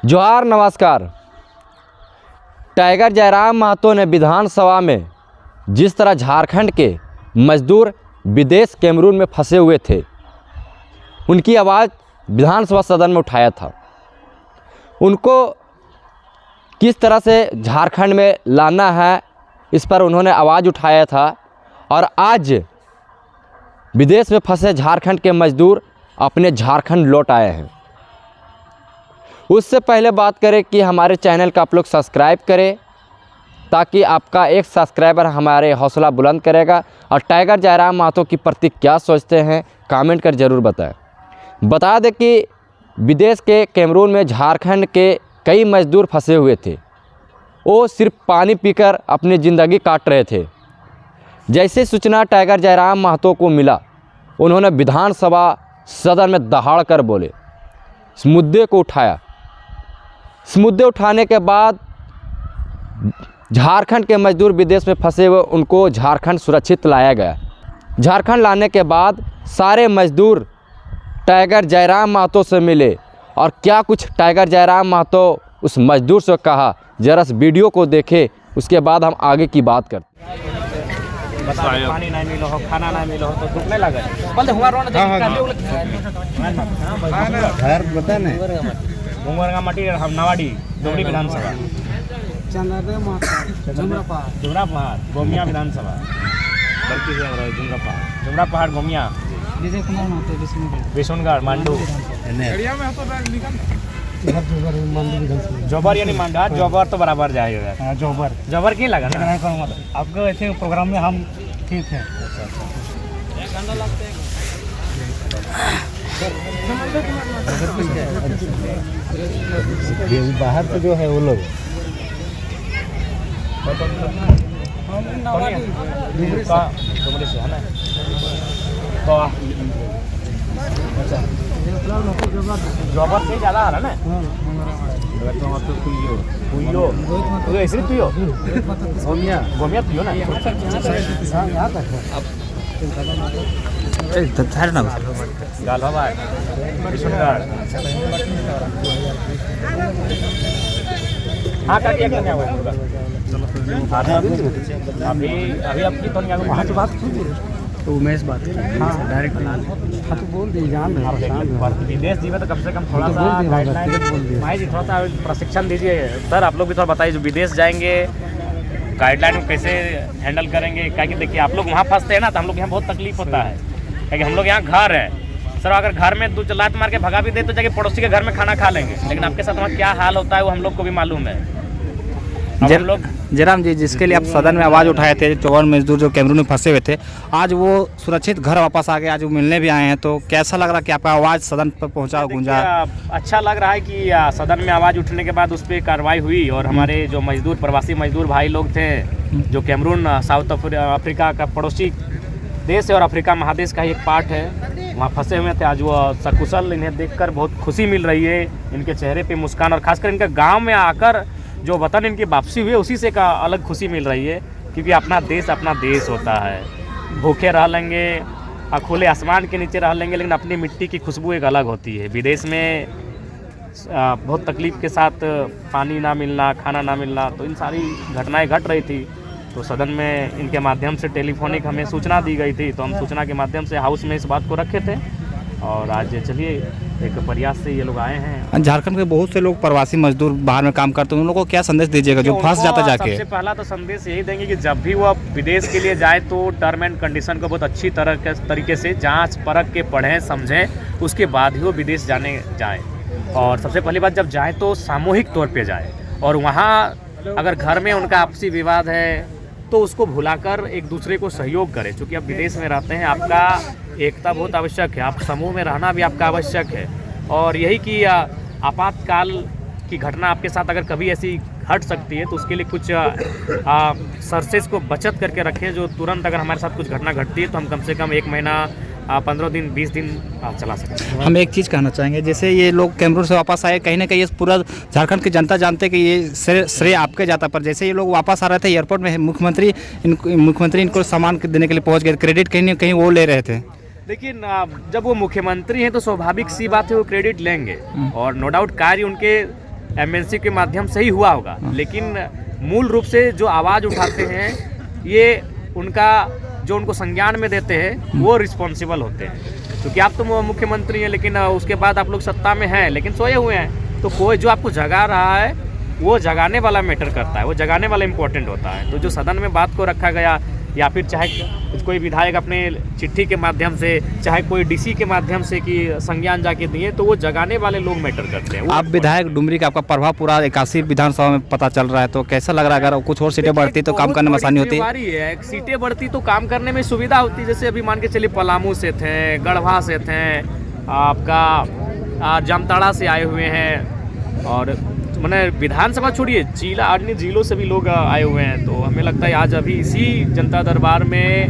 जोहार नमस्कार। टाइगर जयराम महतो ने विधानसभा में जिस तरह झारखंड के मजदूर विदेश कैमरून में फंसे हुए थे, उनकी आवाज़ विधानसभा सदन में उठाया था। उनको किस तरह से झारखंड में लाना है, इस पर उन्होंने आवाज़ उठाया था। और आज विदेश में फंसे झारखंड के मजदूर अपने झारखंड लौट आए हैं। उससे पहले बात करें कि हमारे चैनल का आप लोग सब्सक्राइब करें, ताकि आपका एक सब्सक्राइबर हमारे हौसला बुलंद करेगा। और टाइगर जयराम महतो की प्रति क्या सोचते हैं, कमेंट कर ज़रूर बताएं। बता दें कि विदेश के कैमरून में झारखंड के कई मजदूर फंसे हुए थे। वो सिर्फ पानी पीकर अपनी ज़िंदगी काट रहे थे। जैसे सूचना टाइगर जयराम महतो को मिला, उन्होंने विधानसभा सदन में दहाड़ कर बोले, इस मुद्दे को उठाया। इस मुद्दे उठाने के बाद झारखंड के मजदूर विदेश में फंसे हुए, उनको झारखंड सुरक्षित लाया गया। झारखंड लाने के बाद सारे मजदूर टाइगर जयराम महतो से मिले, और क्या कुछ टाइगर जयराम महतो उस मजदूर से कहा, जरा इस वीडियो को देखें, उसके बाद हम आगे की बात करते हैं। पानी नहीं मिलो हो, खाना नहीं मिलो हो तो दुख नहीं लगा। बोलते हुआ रोना घर बता नहीं मुंगरगा मटी हम नवाडी डोगरी विधानसभा जुमरा पहाड़ गोमिया विधानसभा जुमरा पहाड़ गोमिया विशुनगढ़ मांडू जोबर यानी मांडा जोबर तो बराबर जाएगा। जोबर की लगा आपको ऐसे प्रोग्राम में हम ठीक है। बाहर से जो है वो लोग से है ना, तो जोबर से ज़्यादा आ रहा ना। तो ऐसे पियो गोमिया पियो ना। गाल हवा हाँ काटिया करने हुआ अभी आपकी तो नहीं बात तो उमेश बात डायरेक्ट हाँ तो बोल दी जान विदेश जीवे तो कम से कम थोड़ा सा गाइडलाइन भाई जी, थोड़ा सा प्रशिक्षण दीजिए सर। आप लोग भी थोड़ा बताइए, जो विदेश जाएंगे गाइडलाइन को कैसे हैंडल करेंगे। क्या कि देखिए, आप लोग वहाँ फंसते हैं ना, तो हम लोग यहाँ बहुत तकलीफ होता है, क्योंकि हम लोग यहाँ घर है सर। अगर घर में 2 लात मार के भगा भी दे तो जाके पड़ोसी के घर में खाना खा लेंगे, लेकिन आपके साथ वहाँ क्या हाल होता है वो हम लोग को भी मालूम है। हम लोग जयराम जी, जिसके लिए आप सदन में आवाज़ उठाए थे, 54 मजदूर जो कैमरून में फंसे हुए थे, आज वो सुरक्षित घर वापस आ गए, आज वो मिलने भी आए हैं, तो कैसा लग रहा है कि आपका आवाज़ सदन पर पहुंचा, गूंजा? अच्छा लग रहा है कि सदन में आवाज़ उठने के बाद उस पर कार्रवाई हुई, और हमारे जो मजदूर प्रवासी मजदूर भाई लोग थे, जो कैमरून साउथ अफ्रीका का पड़ोसी देश है और अफ्रीका महादेश का ही एक पार्ट है, वहाँ फंसे हुए थे। आज वो सकुशल, इन्हें देखकर बहुत खुशी मिल रही है, इनके चेहरे पे मुस्कान, और खासकर इनके गांव में आकर जो वतन इनकी वापसी हुई है, उसी से का अलग खुशी मिल रही है। क्योंकि अपना देश होता है। भूखे रह लेंगे, खुले आसमान के नीचे रह लेंगे, लेकिन अपनी मिट्टी की खुशबू एक अलग होती है। विदेश में बहुत तकलीफ़ के साथ पानी ना मिलना, खाना ना मिलना, तो इन सारी घटनाएं घट रही थी। तो सदन में इनके माध्यम से टेलीफोनिक हमें सूचना दी गई थी, तो हम सूचना के माध्यम से हाउस में इस बात को रखे थे, और आज चलिए एक प्रयास से ये लोग आए हैं। झारखंड के बहुत से लोग प्रवासी मजदूर बाहर में काम करते हैं, उन लोगों को क्या संदेश दीजिएगा जो फंस जाता जाके? सबसे पहला तो संदेश यही देंगे कि जब भी वो विदेश के लिए जाए तो टर्म एंड कंडीशन को बहुत अच्छी तरीके से जांच परख के पढ़ें समझें, उसके बाद ही वो विदेश जाए। और सबसे पहली बात, जब जाए तो सामूहिक तौर पर जाए, और वहाँ अगर घर में उनका आपसी विवाद है तो उसको भुलाकर एक दूसरे को सहयोग करें। क्योंकि आप विदेश में रहते हैं, आपका एकता बहुत आवश्यक है, आप समूह में रहना भी आपका आवश्यक है। और यही कि आपातकाल की घटना आपके साथ अगर कभी ऐसी घट सकती है, तो उसके लिए कुछ सर्सेस को बचत करके रखें, जो तुरंत अगर हमारे साथ कुछ घटना घटती है तो हम कम से कम 1 महीना 15 दिन 20 दिन चला सकते। हम एक चीज़ कहना चाहेंगे, जैसे ये लोग कैमरून से वापस आए, कहीं ना कहीं ये पूरा झारखंड की जनता जानते हैं कि ये श्रेय आपके जाता, पर जैसे ये लोग वापस आ रहे थे एयरपोर्ट में, मुख्यमंत्री इनको सामान देने के लिए पहुंच गए, क्रेडिट कहीं ना कहीं वो ले रहे थे। लेकिन जब वो मुख्यमंत्री हैं तो स्वाभाविक सी बात है वो क्रेडिट लेंगे, और नो डाउट कार्य उनके एमएनसी के माध्यम से ही हुआ होगा, लेकिन मूल रूप से जो आवाज़ उठाते हैं ये उनका जो उनको संज्ञान में देते हैं वो रिस्पॉन्सिबल होते हैं। क्योंकि आप तो मुख्यमंत्री हैं, लेकिन उसके बाद आप लोग सत्ता में हैं लेकिन सोए हुए हैं, तो कोई जो आपको जगा रहा है वो जगाने वाला मैटर करता है, वो जगाने वाला इम्पोर्टेंट होता है। तो जो सदन में बात को रखा गया या फिर चाहे कोई विधायक अपने चिट्ठी के माध्यम से, चाहे कोई डीसी के माध्यम से कि संज्ञान जाके दिए, तो वो जगाने वाले लोग मैटर करते हैं। आप विधायक डुमरी का आपका प्रभाव पूरा 81 विधानसभा में पता चल रहा है, तो कैसा लग रहा है? अगर कुछ और सीटें बढ़ती तो काम करने में आसानी होती है। सीटें बढ़ती तो काम करने में सुविधा होती। जैसे अभी मान के चलिए पलामू से थे, गढ़वा से थे, आपका जामताड़ा से आए हुए हैं, और मैंने विधानसभा छोड़िए जिला अन्य जिलों से भी लोग आए हुए हैं। तो हमें लगता है आज अभी इसी जनता दरबार में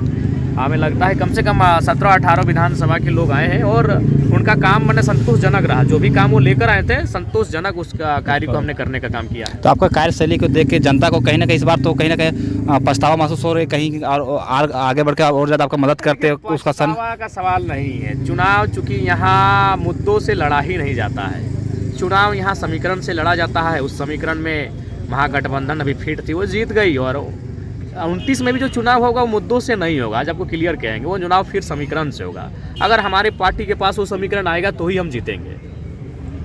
हमें लगता है कम से कम 17-18 विधानसभा के लोग आए हैं, और उनका काम मैंने संतोषजनक रहा। जो भी काम वो लेकर आए थे संतोषजनक उस कार्य को हमने करने का काम किया है। तो आपका कार्यशैली को देख के जनता को कहीं ना कहीं इस बार तो कहीं ना कहीं पछतावा महसूस हो रही है, कहीं और आगे बढ़ के और ज़्यादा आपका मदद करते हो उसका पछतावा का सवाल नहीं है। चुनाव चूँकि यहाँ मुद्दों से लड़ा ही नहीं जाता है, चुनाव यहाँ समीकरण से लड़ा जाता है। उस समीकरण में महागठबंधन अभी फिट थी, वो जीत गई, और 29 में भी जो चुनाव होगा वो मुद्दों से नहीं होगा। आज आपको क्लियर कहेंगे, वो चुनाव फिर समीकरण से होगा। अगर हमारे पार्टी के पास वो समीकरण आएगा तो ही हम जीतेंगे।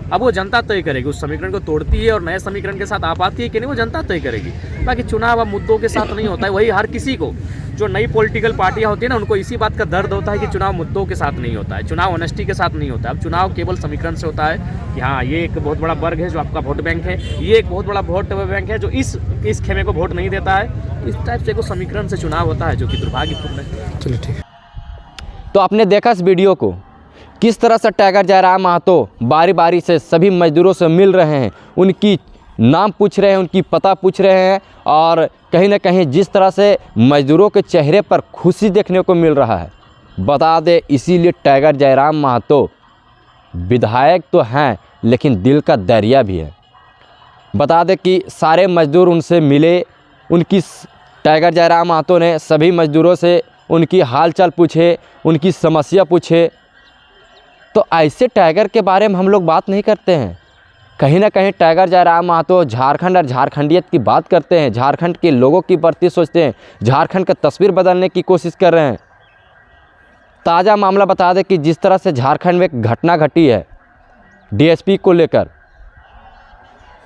अब वो जनता तय करेगी, उस समीकरण को तोड़ती है और नए समीकरण के साथ आ पाती है कि नहीं, वो जनता तय करेगी। बाकी चुनाव अब मुद्दों के साथ नहीं होता है। वही हर किसी को, जो नई पॉलिटिकल पार्टियां होती है ना, उनको इसी बात का दर्द होता है कि चुनाव मुद्दों के साथ नहीं होता है, चुनाव ऑनेस्टी के साथ नहीं होता है। अब चुनाव केवल समीकरण से होता है कि हाँ ये एक बहुत बड़ा वर्ग है जो आपका वोट बैंक है, ये एक बहुत बड़ा वोट बैंक है जो इस खेमे को वोट नहीं देता है। इस टाइप से को समीकरण से चुनाव होता है, जो कि दुर्भाग्यपूर्ण है। चलिए ठीक है। तो आपने देखा इस वीडियो को, किस तरह से टाइगर जयराम महतो बारी बारी से सभी मजदूरों से मिल रहे हैं, उनकी नाम पूछ रहे हैं, उनकी पता पूछ रहे हैं, और कहीं ना कहीं जिस तरह से मजदूरों के चेहरे पर खुशी देखने को मिल रहा है। बता दें, इसीलिए टाइगर जयराम महतो विधायक तो हैं लेकिन दिल का दरिया भी है। बता दें कि सारे मजदूर उनसे मिले, उनकी टाइगर जयराम महतो ने सभी मजदूरों से उनकी हालचाल पूछे, उनकी समस्या पूछे। तो ऐसे टाइगर के बारे में हम लोग बात नहीं करते हैं। कहीं ना कहीं टाइगर जयराम महतो झारखंड और झारखंडियत की बात करते हैं, झारखंड के लोगों की प्रति सोचते हैं, झारखंड का तस्वीर बदलने की कोशिश कर रहे हैं। ताज़ा मामला बता दें कि जिस तरह से झारखंड में एक घटना घटी है डीएसपी को लेकर,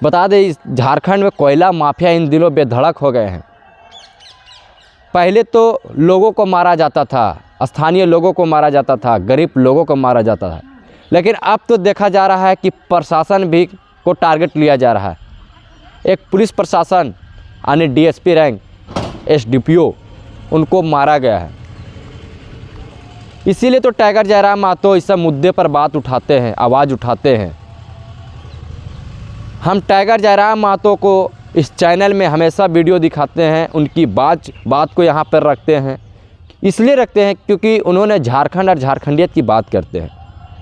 बता दें इस झारखंड में कोयला माफिया इन दिनों बेधड़क हो गए हैं। पहले तो लोगों को मारा जाता था, स्थानीय लोगों को मारा जाता था, गरीब लोगों को मारा जाता था, लेकिन अब तो देखा जा रहा है कि प्रशासन भी को टारगेट लिया जा रहा है। एक पुलिस प्रशासन यानी डीएसपी रैंक एसडीपीओ उनको मारा गया है। इसीलिए तो टाइगर जयराम महतो इस सब मुद्दे पर बात उठाते हैं, आवाज़ उठाते हैं। हम टाइगर जयराम महतो को इस चैनल में हमेशा वीडियो दिखाते हैं, उनकी बात को यहाँ पर रखते हैं। इसलिए रखते हैं क्योंकि उन्होंने झारखंड और झारखंडियत की बात करते हैं,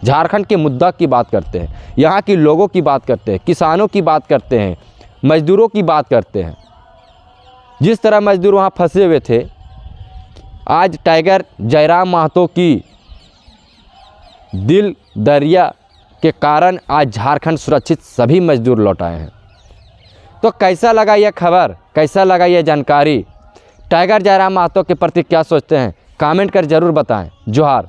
झारखंड के मुद्दा की बात करते हैं, यहाँ के लोगों की बात करते हैं, किसानों की बात करते हैं, मजदूरों की बात करते हैं। जिस तरह मजदूर वहाँ फंसे हुए थे, आज टाइगर जयराम महतो की दिल दरिया के कारण आज झारखंड सुरक्षित सभी मजदूर लौट आए हैं। तो कैसा लगा यह खबर, कैसा लगा यह जानकारी, टाइगर जयराम महतो के प्रति क्या सोचते हैं, कमेंट कर ज़रूर बताएं। जोहार।